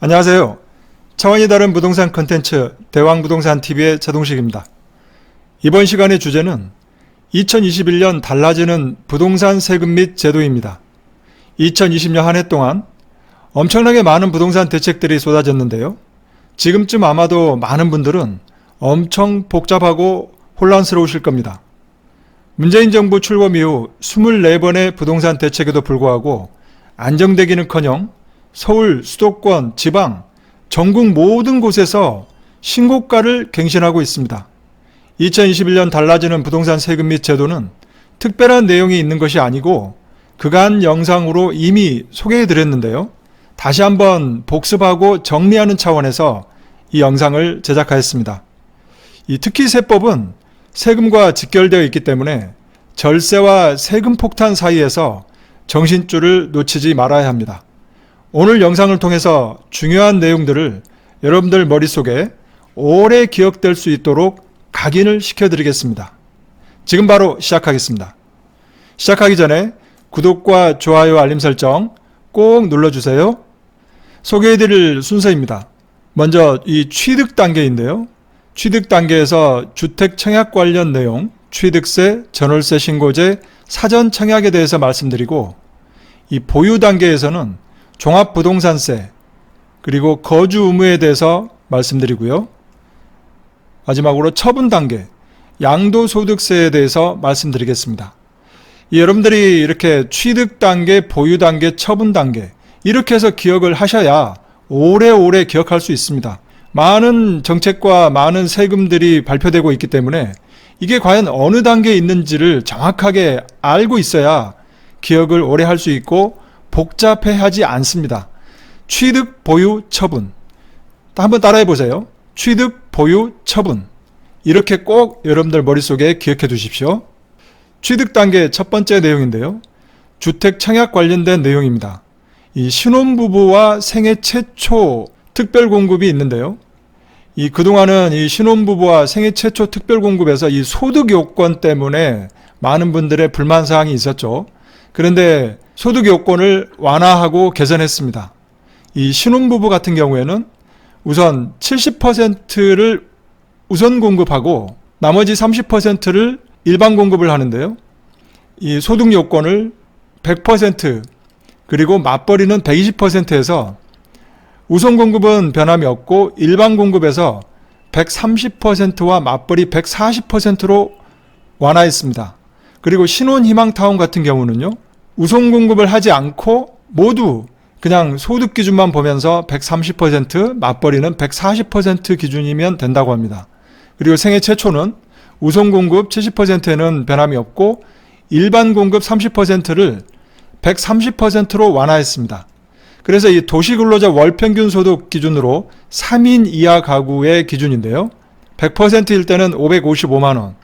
안녕하세요. 차원이 다른 부동산 콘텐츠 대왕부동산TV의 차동식입니다. 이번 시간의 주제는 2021년 달라지는 부동산 세금 및 제도입니다. 2020년 한 해 동안 엄청나게 많은 부동산 대책들이 쏟아졌는데요. 지금쯤 아마도 많은 분들은 엄청 복잡하고 혼란스러우실 겁니다. 문재인 정부 출범 이후 24번의 부동산 대책에도 불구하고 안정되기는커녕 서울, 수도권, 지방, 전국 모든 곳에서 신고가를 갱신하고 있습니다. 2021년 달라지는 부동산 세금 및 제도는 특별한 내용이 있는 것이 아니고 그간 영상으로 이미 소개해드렸는데요. 다시 한번 복습하고 정리하는 차원에서 이 영상을 제작하였습니다. 특히 세법은 세금과 직결되어 있기 때문에 절세와 세금 폭탄 사이에서 정신줄을 놓치지 말아야 합니다. 오늘 영상을 통해서 중요한 내용들을 여러분들 머릿속에 오래 기억될 수 있도록 각인을 시켜드리겠습니다. 지금 바로 시작하겠습니다. 시작하기 전에 구독과 좋아요, 알림 설정 꼭 눌러주세요. 소개해드릴 순서입니다. 먼저 이 취득 단계인데요. 취득 단계에서 주택 청약 관련 내용, 취득세, 전월세 신고제, 사전 청약에 대해서 말씀드리고, 이 보유 단계에서는 종합부동산세, 그리고 거주 의무에 대해서 말씀드리고요. 마지막으로 처분 단계, 양도소득세에 대해서 말씀드리겠습니다. 여러분들이 이렇게 취득 단계, 보유 단계, 처분 단계 이렇게 해서 기억을 하셔야 오래오래 기억할 수 있습니다. 많은 정책과 많은 세금들이 발표되고 있기 때문에 이게 과연 어느 단계에 있는지를 정확하게 알고 있어야 기억을 오래 할 수 있고 복잡해하지 않습니다. 취득, 보유, 처분. 한번 따라해 보세요. 취득, 보유, 처분. 이렇게 꼭 여러분들 머릿속에 기억해 두십시오. 취득 단계 첫 번째 내용인데요. 주택 청약 관련된 내용입니다. 이 신혼부부와 생애 최초 특별 공급이 있는데요. 그동안은 이 신혼부부와 생애 최초 특별 공급에서 이 소득 요건 때문에 많은 분들의 불만 사항이 있었죠. 그런데 소득 요건을 완화하고 개선했습니다. 이 신혼부부 같은 경우에는 우선 70%를 우선 공급하고 나머지 30%를 일반 공급을 하는데요. 이 소득 요건을 100% 그리고 맞벌이는 120%에서 우선 공급은 변함이 없고 일반 공급에서 130%와 맞벌이 140%로 완화했습니다. 그리고 신혼희망타운 같은 경우는요. 우선 공급을 하지 않고 모두 그냥 소득 기준만 보면서 130%, 맞벌이는 140% 기준이면 된다고 합니다. 그리고 생애 최초는 우선 공급 70%에는 변함이 없고 일반 공급 30%를 130%로 완화했습니다. 그래서 이 도시근로자 월평균 소득 기준으로 3인 이하 가구의 기준인데요. 100%일 때는 555만원,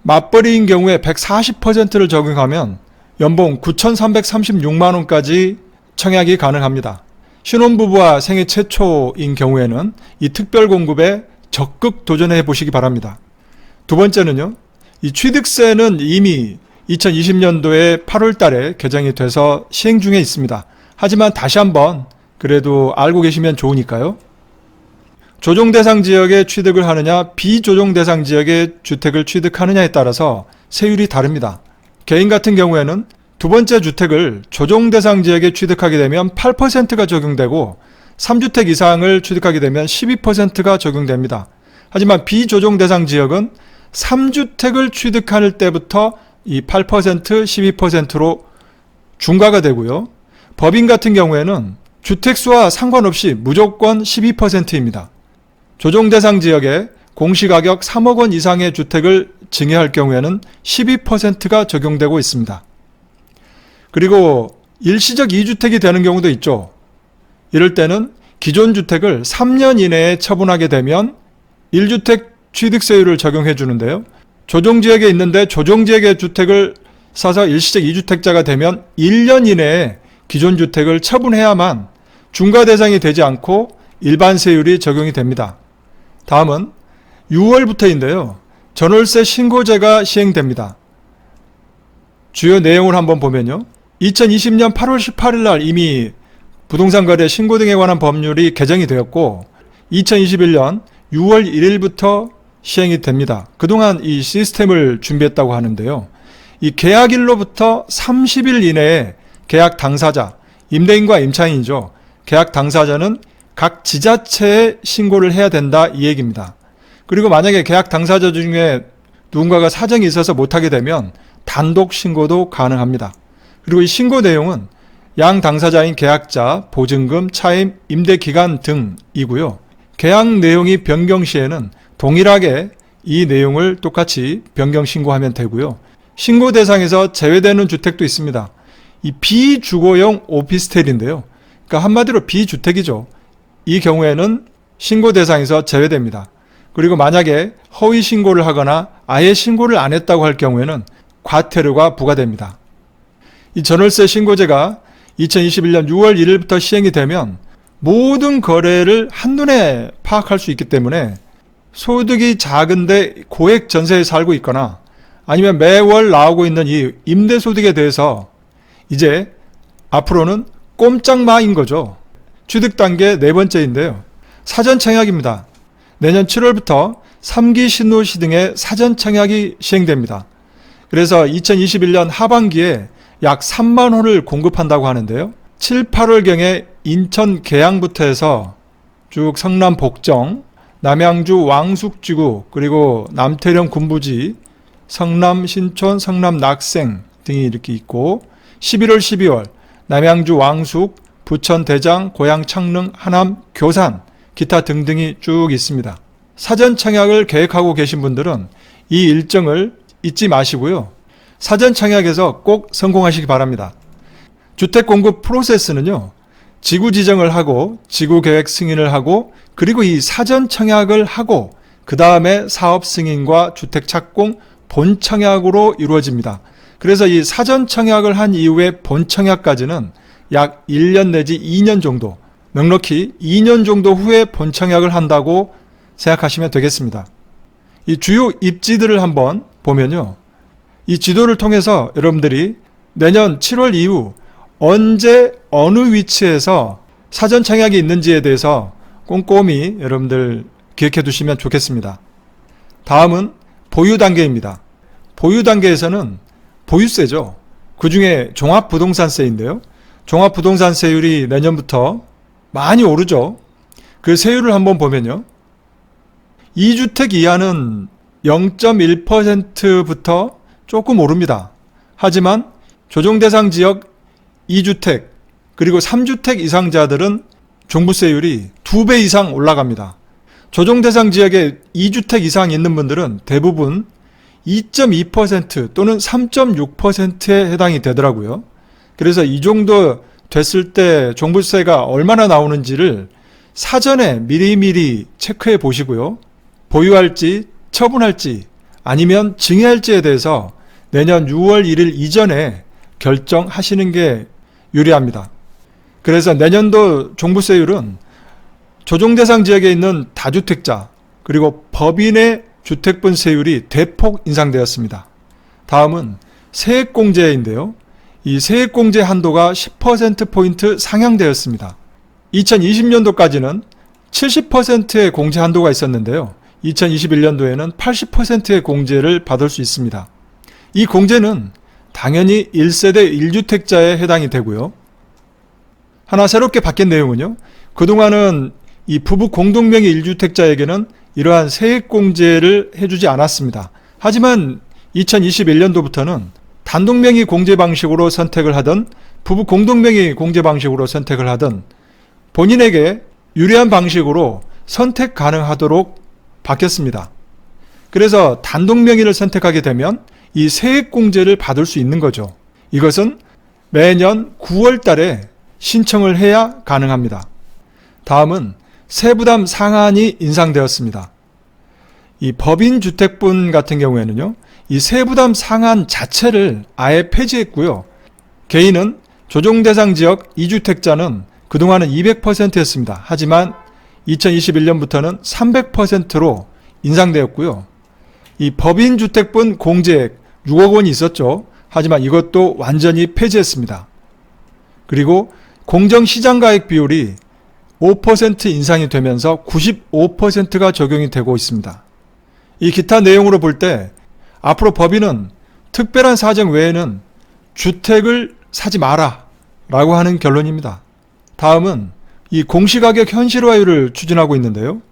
맞벌이인 경우에 140%를 적용하면 연봉 9,336만원까지 청약이 가능합니다. 신혼부부와 생애 최초인 경우에는 이 특별공급에 적극 도전해 보시기 바랍니다. 두 번째는요. 이 취득세는 이미 2020년도에 8월 달에 개정이 돼서 시행 중에 있습니다. 하지만 다시 한번 그래도 알고 계시면 좋으니까요. 조정대상 지역에 취득을 하느냐, 비조정대상 지역에 주택을 취득하느냐에 따라서 세율이 다릅니다. 개인 같은 경우에는 두 번째 주택을 조정대상 지역에 취득하게 되면 8%가 적용되고 3주택 이상을 취득하게 되면 12%가 적용됩니다. 하지만 비조정대상 지역은 3주택을 취득할 때부터 이 8%, 12%로 중과가 되고요. 법인 같은 경우에는 주택수와 상관없이 무조건 12%입니다. 조정대상 지역에 공시가격 3억 원 이상의 주택을 증여할 경우에는 12%가 적용되고 있습니다. 그리고 일시적 2주택이 되는 경우도 있죠. 이럴 때는 기존 주택을 3년 이내에 처분하게 되면 1주택 취득세율을 적용해 주는데요. 조정지역에 있는데 조정지역의 주택을 사서 일시적 2주택자가 되면 1년 이내에 기존 주택을 처분해야만 중과 대상이 되지 않고 일반 세율이 적용이 됩니다. 다음은 6월부터인데요. 전월세 신고제가 시행됩니다. 주요 내용을 한번 보면요. 2020년 8월 18일 날 이미 부동산 거래 신고 등에 관한 법률이 개정이 되었고 2021년 6월 1일부터 시행이 됩니다. 그동안 이 시스템을 준비했다고 하는데요. 이 계약일로부터 30일 이내에 계약 당사자, 임대인과 임차인이죠. 계약 당사자는 각 지자체에 신고를 해야 된다 이 얘기입니다. 그리고 만약에 계약 당사자 중에 누군가가 사정이 있어서 못하게 되면 단독 신고도 가능합니다. 그리고 이 신고 내용은 양 당사자인 계약자, 보증금, 차임, 임대기간 등이고요. 계약 내용이 변경 시에는 동일하게 이 내용을 똑같이 변경 신고하면 되고요. 신고 대상에서 제외되는 주택도 있습니다. 이 비주거용 오피스텔인데요. 그러니까 한마디로 비주택이죠. 이 경우에는 신고 대상에서 제외됩니다. 그리고 만약에 허위 신고를 하거나 아예 신고를 안 했다고 할 경우에는 과태료가 부과됩니다. 이 전월세 신고제가 2021년 6월 1일부터 시행이 되면 모든 거래를 한눈에 파악할 수 있기 때문에 소득이 작은데 고액 전세에 살고 있거나 아니면 매월 나오고 있는 이 임대소득에 대해서 이제 앞으로는 꼼짝마인 거죠. 취득 단계 네 번째인데요. 사전 청약입니다. 내년 7월부터 3기 신도시 등의 사전 청약이 시행됩니다. 그래서 2021년 하반기에 약 3만 호를 공급한다고 하는데요. 7, 8월경에 인천 계양부터 해서 쭉 성남 복정, 남양주 왕숙지구, 그리고 남태령 군부지, 성남 신촌, 성남 낙생 등이 이렇게 있고 11월, 12월 남양주 왕숙, 부천 대장, 고양 창릉, 하남, 교산, 기타 등등이 쭉 있습니다. 사전 청약을 계획하고 계신 분들은 이 일정을 잊지 마시고요. 사전 청약에서 꼭 성공하시기 바랍니다. 주택 공급 프로세스는요. 지구 지정을 하고 지구 계획 승인을 하고 그리고 이 사전 청약을 하고 그 다음에 사업 승인과 주택 착공 본 청약으로 이루어집니다. 그래서 이 사전 청약을 한 이후에 본 청약까지는 약 1년 내지 2년 정도, 넉넉히 2년 정도 후에 본 청약을 한다고 생각하시면 되겠습니다. 이 주요 입지들을 한번 보면요. 이 지도를 통해서 여러분들이 내년 7월 이후 언제 어느 위치에서 사전 청약이 있는지에 대해서 꼼꼼히 여러분들 기억해 두시면 좋겠습니다. 다음은 보유 단계입니다. 보유 단계에서는 보유세죠. 그 중에 종합부동산세인데요. 종합부동산세율이 내년부터 많이 오르죠. 그 세율을 한번 보면요. 2주택 이하는 0.1%부터 조금 오릅니다. 하지만 조정대상 지역 2주택 그리고 3주택 이상자들은 종부세율이 2배 이상 올라갑니다. 조정대상 지역에 2주택 이상 있는 분들은 대부분 2.2% 또는 3.6%에 해당이 되더라고요. 그래서 이 정도 됐을 때 종부세가 얼마나 나오는지를 사전에 미리미리 체크해 보시고요. 보유할지 처분할지 아니면 증여할지에 대해서 내년 6월 1일 이전에 결정하시는 게 유리합니다. 그래서 내년도 종부세율은 조정대상 지역에 있는 다주택자 그리고 법인의 주택분세율이 대폭 인상되었습니다. 다음은 세액공제인데요. 이 세액공제 한도가 10%포인트 상향되었습니다. 2020년도까지는 70%의 공제 한도가 있었는데요. 2021년도에는 80%의 공제를 받을 수 있습니다. 이 공제는 당연히 1세대 1주택자에 해당이 되고요. 하나 새롭게 바뀐 내용은요. 그동안은 이 부부 공동명의 1주택자에게는 이러한 세액공제를 해주지 않았습니다. 하지만 2021년도부터는 단독명의 공제 방식으로 선택을 하든 부부 공동명의 공제 방식으로 선택을 하든 본인에게 유리한 방식으로 선택 가능하도록 바뀌었습니다. 그래서 단독명의를 선택하게 되면 이 세액공제를 받을 수 있는 거죠. 이것은 매년 9월 달에 신청을 해야 가능합니다. 다음은 세부담 상한이 인상되었습니다. 이 법인 주택분 같은 경우에는요. 이 세부담 상한 자체를 아예 폐지했고요. 개인은 조정대상 지역 2주택자는 그동안은 200%였습니다. 하지만 2021년부터는 300%로 인상되었고요. 이 법인 주택분 공제액 6억 원이 있었죠. 하지만 이것도 완전히 폐지했습니다. 그리고 공정시장가액 비율이 5% 인상이 되면서 95%가 적용이 되고 있습니다. 이 기타 내용으로 볼 때 앞으로 법인은 특별한 사정 외에는 주택을 사지 마라 라고 하는 결론입니다. 다음은 이 공시가격 현실화율을 추진하고 있는데요.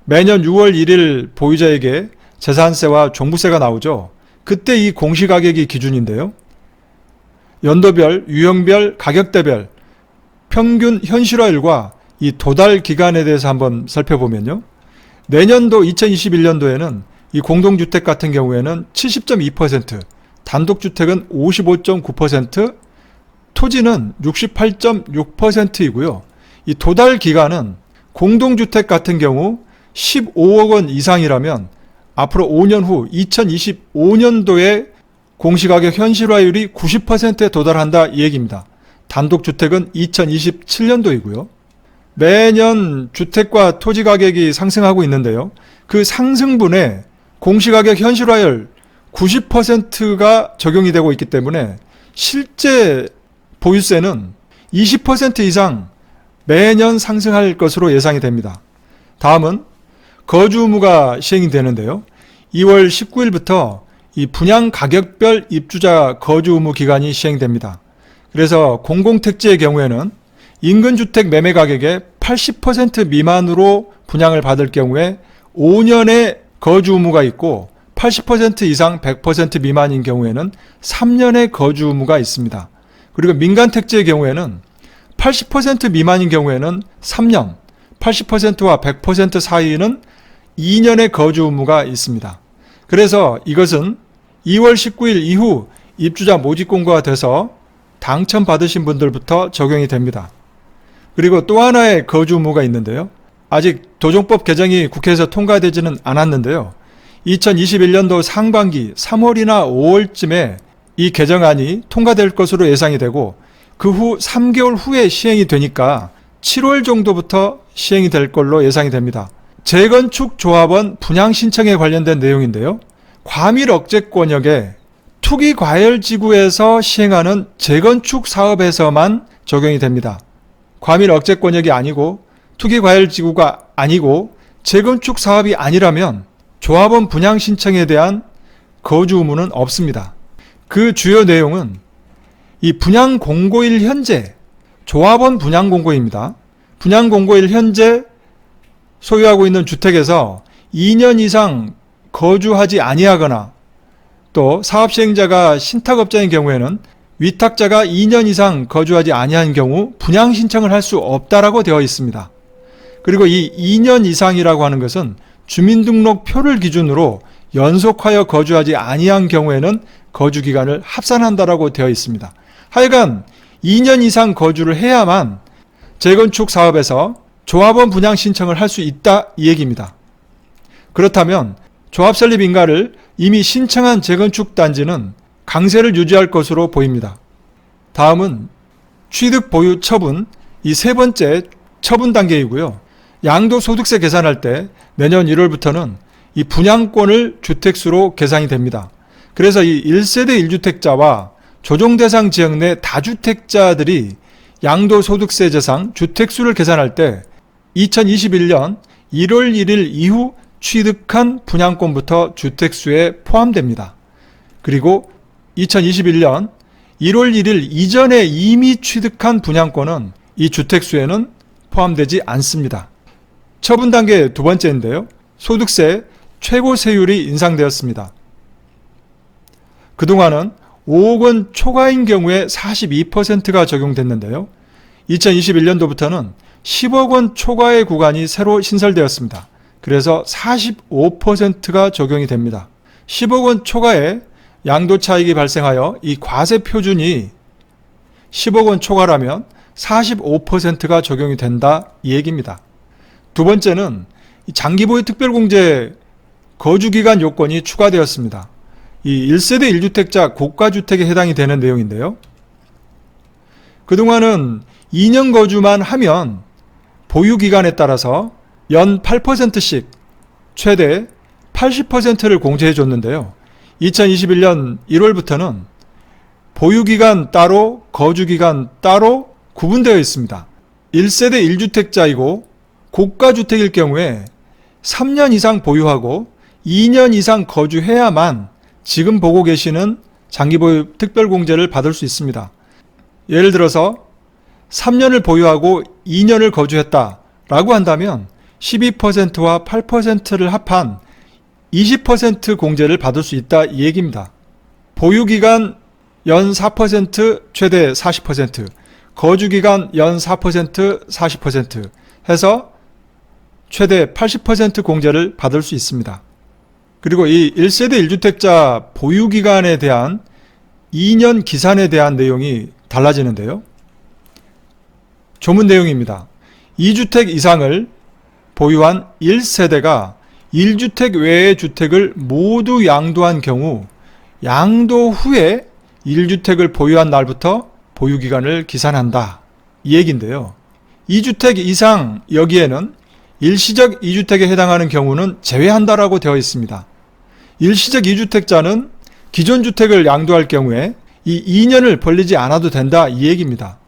매년 6월 1일 보유자에게 재산세와 종부세가 나오죠. 그때 이 공시가격이 기준인데요. 연도별, 유형별, 가격대별 평균 현실화율과 이 도달 기간에 대해서 한번 살펴보면요. 내년도 2021년도에는 이 공동주택 같은 경우에는 70.2%, 단독주택은 55.9%, 토지는 68.6%이고요. 이 도달 기간은 공동주택 같은 경우 15억 원 이상이라면 앞으로 5년 후 2025년도에 공시가격 현실화율이 90%에 도달한다 이 얘기입니다. 단독주택은 2027년도이고요. 매년 주택과 토지 가격이 상승하고 있는데요. 그 상승분에 공시가격 현실화율 90%가 적용이 되고 있기 때문에 실제 보유세는 20% 이상 매년 상승할 것으로 예상이 됩니다. 다음은 거주 의무가 시행이 되는데요. 2월 19일부터 이 분양 가격별 입주자 거주 의무 기간이 시행됩니다. 그래서 공공택지의 경우에는 인근주택 매매 가격의 80% 미만으로 분양을 받을 경우에 5년의 거주 의무가 있고 80% 이상 100% 미만인 경우에는 3년의 거주 의무가 있습니다. 그리고 민간택지의 경우에는 80% 미만인 경우에는 3년, 80%와 100% 사이는 2년의 거주 의무가 있습니다. 그래서 이것은 2월 19일 이후 입주자 모집 공고가 돼서 당첨받으신 분들부터 적용이 됩니다. 그리고 또 하나의 거주 의무가 있는데요. 아직 도정법 개정이 국회에서 통과되지는 않았는데요. 2021년도 상반기 3월이나 5월쯤에 이 개정안이 통과될 것으로 예상이 되고 그 후 3개월 후에 시행이 되니까 7월 정도부터 시행이 될 걸로 예상이 됩니다. 재건축 조합원 분양 신청에 관련된 내용인데요. 과밀 억제 권역에 투기 과열 지구에서 시행하는 재건축 사업에서만 적용이 됩니다. 과밀 억제 권역이 아니고 투기 과열 지구가 아니고 재건축 사업이 아니라면 조합원 분양 신청에 대한 거주 의무는 없습니다. 그 주요 내용은 이 분양 공고일 현재 조합원 분양 공고입니다. 분양 공고일 현재 소유하고 있는 주택에서 2년 이상 거주하지 아니하거나 또 사업시행자가 신탁업자인 경우에는 위탁자가 2년 이상 거주하지 아니한 경우 분양 신청을 할 수 없다라고 되어 있습니다. 그리고 이 2년 이상이라고 하는 것은 주민등록표를 기준으로 연속하여 거주하지 아니한 경우에는 거주기간을 합산한다라고 되어 있습니다. 하여간 2년 이상 거주를 해야만 재건축 사업에서 조합원 분양 신청을 할 수 있다 이 얘기입니다. 그렇다면 조합 설립 인가를 이미 신청한 재건축 단지는 강세를 유지할 것으로 보입니다. 다음은 취득 보유 처분, 이 세 번째 처분 단계이고요. 양도소득세 계산할 때 내년 1월부터는 이 분양권을 주택수로 계산이 됩니다. 그래서 이 1세대 1주택자와 조정대상 지역 내 다주택자들이 양도소득세 대상 주택수를 계산할 때 2021년 1월 1일 이후 취득한 분양권부터 주택수에 포함됩니다. 그리고 2021년 1월 1일 이전에 이미 취득한 분양권은 이 주택수에는 포함되지 않습니다. 처분 단계 두 번째인데요. 소득세 최고 세율이 인상되었습니다. 그동안은 5억 원 초과인 경우에 42%가 적용됐는데요. 2021년도부터는 10억 원 초과의 구간이 새로 신설되었습니다. 그래서 45%가 적용이 됩니다. 10억 원 초과에 양도 차익이 발생하여 이 과세 표준이 10억 원 초과라면 45%가 적용이 된다 이 얘기입니다. 두 번째는 장기보유 특별공제 거주기간 요건이 추가되었습니다. 이 1세대 1주택자 고가주택에 해당이 되는 내용인데요. 그동안은 2년 거주만 하면 보유기간에 따라서 연 8%씩 최대 80%를 공제해 줬는데요. 2021년 1월부터는 보유기간 따로 거주기간 따로 구분되어 있습니다. 1세대 1주택자이고 고가주택일 경우에 3년 이상 보유하고 2년 이상 거주해야만 지금 보고 계시는 장기보유 특별공제를 받을 수 있습니다. 예를 들어서 3년을 보유하고 2년을 거주했다라고 한다면 12%와 8%를 합한 20% 공제를 받을 수 있다 이 얘기입니다. 보유기간 연 4% 최대 40%, 거주기간 연 4% 40% 해서 최대 80% 공제를 받을 수 있습니다. 그리고 이 1세대 1주택자 보유기간에 대한 2년 기산에 대한 내용이 달라지는데요. 조문 내용입니다. 2주택 이상을 보유한 1세대가 1주택 외의 주택을 모두 양도한 경우 양도 후에 1주택을 보유한 날부터 보유기간을 기산한다. 이 얘기인데요. 2주택 이상 여기에는 일시적 2주택에 해당하는 경우는 제외한다라고 되어 있습니다. 일시적 2주택자는 기존 주택을 양도할 경우에 이 2년을 벌리지 않아도 된다 이 얘기입니다.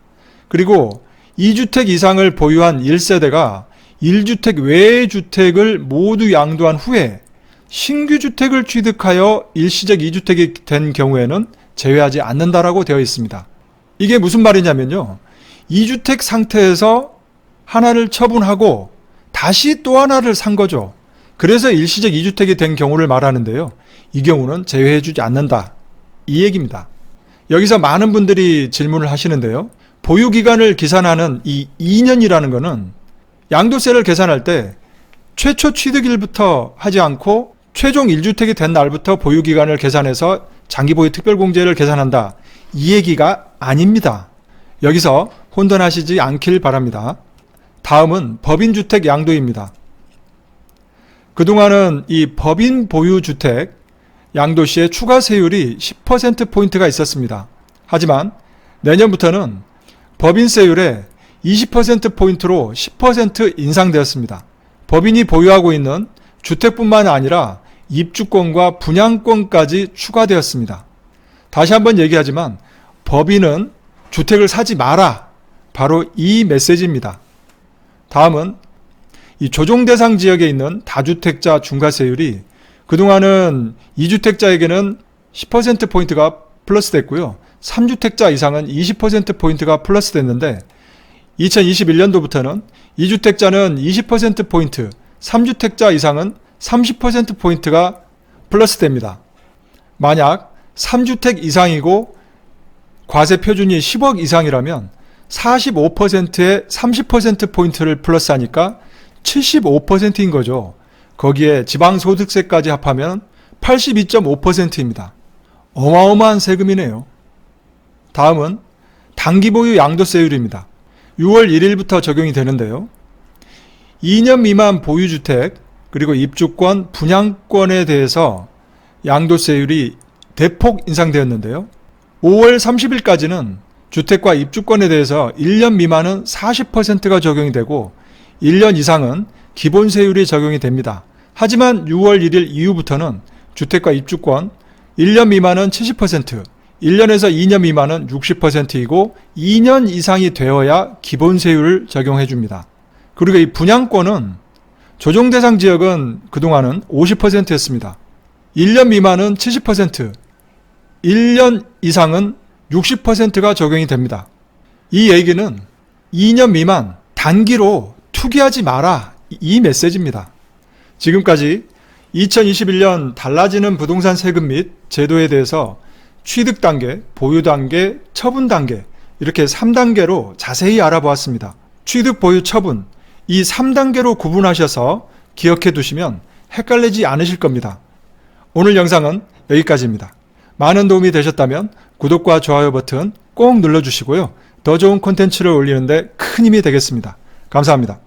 그리고 2주택 이상을 보유한 1세대가 1주택 외의 주택을 모두 양도한 후에 신규 주택을 취득하여 일시적 2주택이 된 경우에는 제외하지 않는다라고 되어 있습니다. 이게 무슨 말이냐면요. 2주택 상태에서 하나를 처분하고 다시 또 하나를 산 거죠. 그래서 일시적 2주택이 된 경우를 말하는데요. 이 경우는 제외해주지 않는다. 이 얘기입니다. 여기서 많은 분들이 질문을 하시는데요. 보유기간을 계산하는 이 2년이라는 것은 양도세를 계산할 때 최초 취득일부터 하지 않고 최종 1주택이 된 날부터 보유기간을 계산해서 장기보유 특별공제를 계산한다. 이 얘기가 아닙니다. 여기서 혼돈하시지 않길 바랍니다. 다음은 법인주택 양도입니다. 그동안은 이 법인 보유주택 양도 시에 추가 세율이 10%포인트가 있었습니다. 하지만 내년부터는 법인세율에 20%포인트로 10% 인상되었습니다. 법인이 보유하고 있는 주택뿐만 아니라 입주권과 분양권까지 추가되었습니다. 다시 한번 얘기하지만 법인은 주택을 사지 마라. 바로 이 메시지입니다. 다음은 이 조정 대상 지역에 있는 다주택자 중과세율이 그동안은 2주택자에게는 10%포인트가 플러스 됐고요. 3주택자 이상은 20%포인트가 플러스 됐는데 2021년도부터는 2주택자는 20%포인트, 3주택자 이상은 30%포인트가 플러스 됩니다. 만약 3주택 이상이고 과세 표준이 10억 이상이라면 45%에 30%포인트를 플러스하니까 75%인 거죠. 거기에 지방소득세까지 합하면 82.5%입니다. 어마어마한 세금이네요. 다음은 단기보유 양도세율입니다. 6월 1일부터 적용이 되는데요. 2년 미만 보유주택 그리고 입주권, 분양권에 대해서 양도세율이 대폭 인상되었는데요. 5월 30일까지는 주택과 입주권에 대해서 1년 미만은 40%가 적용이 되고 1년 이상은 기본세율이 적용이 됩니다. 하지만 6월 1일 이후부터는 주택과 입주권 1년 미만은 70%, 1년에서 2년 미만은 60%이고 2년 이상이 되어야 기본세율을 적용해 줍니다. 그리고 이 분양권은 조정 대상 지역은 그동안은 50%였습니다. 1년 미만은 70%, 1년 이상은 60%가 적용이 됩니다. 이 얘기는 2년 미만 단기로 투기하지 마라 이 메시지입니다. 지금까지 2021년 달라지는 부동산 세금 및 제도에 대해서 취득 단계, 보유 단계, 처분 단계 이렇게 3단계로 자세히 알아보았습니다. 취득, 보유, 처분 이 3단계로 구분하셔서 기억해 두시면 헷갈리지 않으실 겁니다. 오늘 영상은 여기까지입니다. 많은 도움이 되셨다면 구독과 좋아요 버튼 꼭 눌러주시고요. 더 좋은 콘텐츠를 올리는데 큰 힘이 되겠습니다. 감사합니다.